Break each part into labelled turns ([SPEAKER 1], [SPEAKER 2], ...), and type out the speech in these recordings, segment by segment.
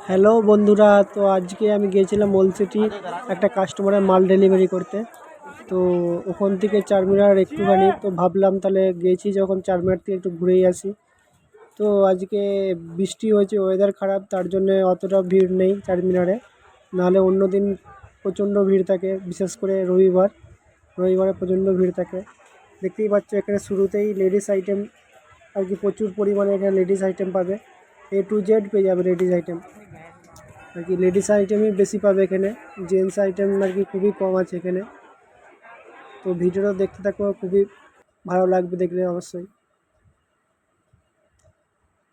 [SPEAKER 1] Hello বন্ধুরা, তো আজকে আমি গিয়েছিলাম ওল্ড সিটি একটা কাস্টমারের মাল ডেলিভারি করতে। তো ওখান থেকে চারমিনার একটুখানি, তো ভাবলাম তাহলে গিয়েছি যখন চারমিনার থেকে একটু ঘুরেই আসি। তো আজকে বৃষ্টি হয়েছে, ওয়েদার খারাপ, তার জন্যে অতটা ভিড় নেই চারমিনারে। নাহলে অন্য দিন প্রচণ্ড ভিড় থাকে, বিশেষ করে রবিবারে প্রচণ্ড ভিড় থাকে। দেখতেই পাচ্ছ এখানে শুরুতেই লেডিস আইটেম আর কি প্রচুর পরিমাণে এখানে লেডিস আইটেম পাবে। A to Z পেয়ে যাবে লেডিস আইটেম আর কি। লেডিস আইটেমই বেশি পাবে এখানে, জেন্টস আইটেম আর কি খুবই কম আছে এখানে। তো ভিডিওটা দেখতে থাকো, খুবই ভালো লাগবে দেখলে অবশ্যই।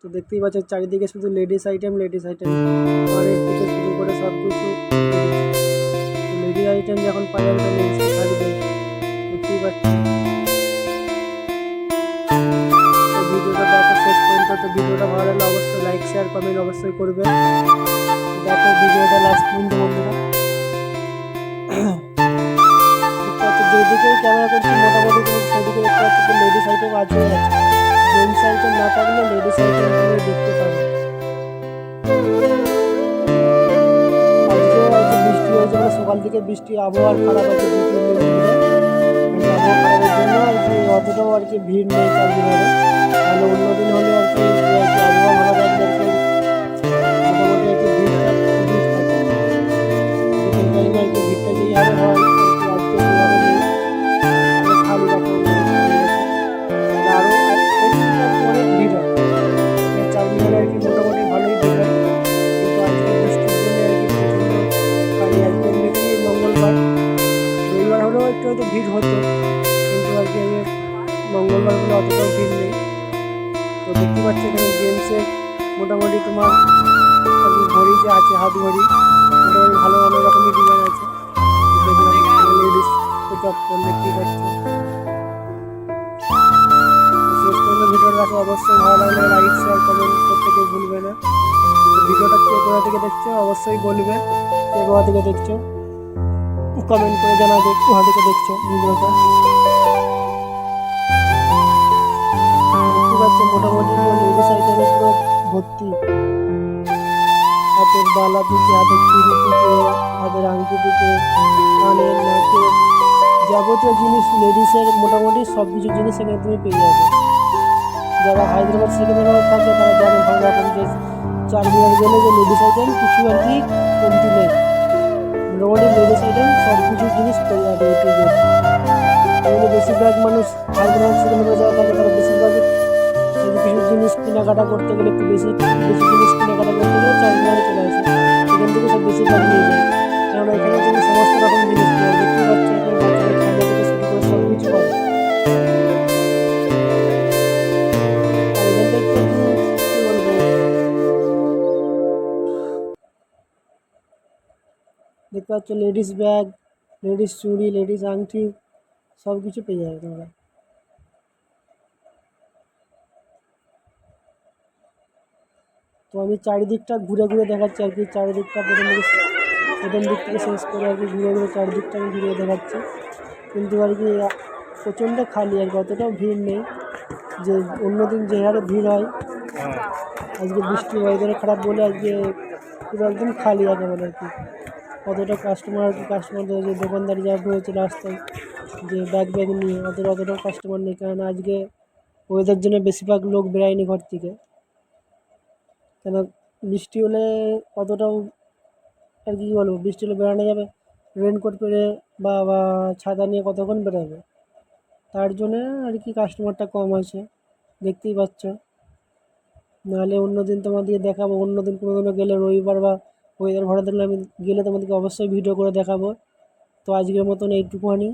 [SPEAKER 1] তো দেখতেই পাচ্ছ চারিদিকে শুধু লেডিস আইটেম ঘরের থেকে শুরু করে সব কিছু লেডিস আইটেম যখন পাওয়া যাবে লেডিস থাকবে, দেখতেই পাচ্ছি। তো ভিডিওটা দেখো শেষ পর্যন্ত। তো ভিডিওটা ভালো লাগলে অবশ্যই লাইক শেয়ার কমেন্ট অবশ্যই করবে। দেখো ভিডিওটা লাস্ট পর্যন্ত বন্ধুরা। যেদিকেই ক্যামেরা করছি মোটামুটি তুমি সেদিকে দেখতে পাচ্ছি তো লেডিস আইটেম আছেই আছে। জেন্টস আইটেম না থাকলে লেডিস আইটেম তুমি দেখতে পাবে। আজকেও হয়তো বৃষ্টি হয়েছে, মানে সকাল থেকে বৃষ্টি, আবহাওয়ার খারাপ আছে 2-3 দিন ধরে। আবহাওয়া খারাপের জন্য আর কি অতটাও আর কি ভিড় নেই চারদিনারে। তাহলে অন্যদিন হলে আর কি আবহাওয়া ভালো থাকলে আর কি মোটামুটি আর কি ভিড়টা খুবই থাকে। বিকেল টাইমে আর কি ভিড়টা যেই হারে হয় আজকে সেই হারে নেই, খালি রাখা আরও অনেক ভিড় হয় চারমিনারে আর কি, মোটামুটি ভালোই ভিড় হয়। কিন্তু আজকে বৃষ্টির জন্য আর কি প্রচণ্ড খালি। আজকে এমনিতেই মঙ্গলবার, রবিবার হলেও একটু হয়তো ভিড় হতো, কিন্তু আর কি মঙ্গলবার বলে অতটাও ভিড় নেই। তো দেখতে পাচ্ছি এখানে জেন্টসের মোটামুটি তোমার আর কি ঘড়ি যে আছে, হাত ঘড়ি, মোটামুটি ভালো ভালো রকমের ডিজাইন আছে। লেডিস চপ্পল দেখতেই পাচ্ছি। শেষ পর্যন্ত ভিডিওটা দেখো, অবশ্যই ভালো লাগলে লাইক শেয়ার কমেন্ট করতে কেউ ভুলবে না। ভিডিওটা কে কোথা থেকে দেখছো অবশ্যই বলবে, কে কোথা থেকে দেখছো কমেন্ট করে জানাবে কোথা থেকে দেখছো ভিডিওটা। দেখতে পাচ্ছ মোটামুটি লেডিস আইটেমে পুরো ভর্তি। হাতের বালা থেকে, হাতের চুড়ি থেকে, হাতের আংটি থেকে, কানের নাকের যাবতীয় জিনিস লেডিসের মোটামুটি সব কিছু জিনিস এখানে তুমি পেয়ে যাবে। যারা হায়দ্রাবাদ সেকেন্দ্রাবাদ থাকে তারা জানে ভালো রকম যে চারমিনার গেলে যে লেডিস আইটেম কিছু আর কি কমতি নেই। মোটামুটি লেডিস আইটেম সব কিছু জিনিস পেয়ে যাবে A to Z। তাহলে বেশিরভাগ মানুষ হায়দ্রাবাদ সেকেন্দ্রাবাদ যারা থাকে তারা বেশিরভাগই কিছু জিনিস কেনাকাটা করতে গেলে একটু বেশি জিনিস কেনাকাটা করতে গেলে চারমিনারে চলে আসে, এখান থেকে সব বেশিরভাগ নিয়ে যায়। কারণ এখানে তুমি সমস্ত রকম জিনিস পাবে। দেখতে পাচ্ছি এখানে বাচ্চাদের খেলা থেকে শুরু করে সব কিছু পাবে। আর এখানটা একটু কী বলবো, দেখতে পাচ্ছ লেডিস ব্যাগ, লেডিস চুড়ি, লেডিস আংটি সব কিছু পেয়ে যাবে তোমরা। তো আমি চারিদিকটা ঘুরে ঘুরে দেখাচ্ছি আর কি, চারিদিকটা প্রথম দিক থেকে শেষ করে আর কি ঘুরে ঘুরে চারিদিকটা আমি ঘুরে দেখাচ্ছি। কিন্তু আর কি প্রচণ্ড খালি আর কি, অতটাও ভিড় নেই যে অন্যদিন যে হারে ভিড় হয়। আজকে বৃষ্টি ওয়েদার খারাপ বলে আজকে পুরো একদম খালি একেবারে আর কি। অতটা কাস্টমার আর কি, কাস্টমারদের যে দোকানদারি যা হয়েছে রাস্তায় যে ব্যাগ নিয়ে অতটাও কাস্টমার নেই। কারণ আজকে ওয়েদার জন্য বেশিরভাগ লোক বেরোয়নি ঘর থেকে। কেন বৃষ্টি হলে অতটাও আর কি বলবো, বৃষ্টি হলে বেরোনো যাবে, রেনকোট পরে বা ছাতা নিয়ে কতক্ষণ বেরোবে, তার জন্যে আর কি কাস্টমারটা কম আছে, দেখতেই পাচ্ছ। নাহলে অন্য দিন তোমাদেরকে দেখাবো, অন্য দিন কোনো দিনও গেলে রবিবার বা ওয়েদার ভালো থাকলে আমি গেলে তোমাদেরকে অবশ্যই ভিডিও করে দেখাবো। তো আজকের মতন এইটুকুখানি।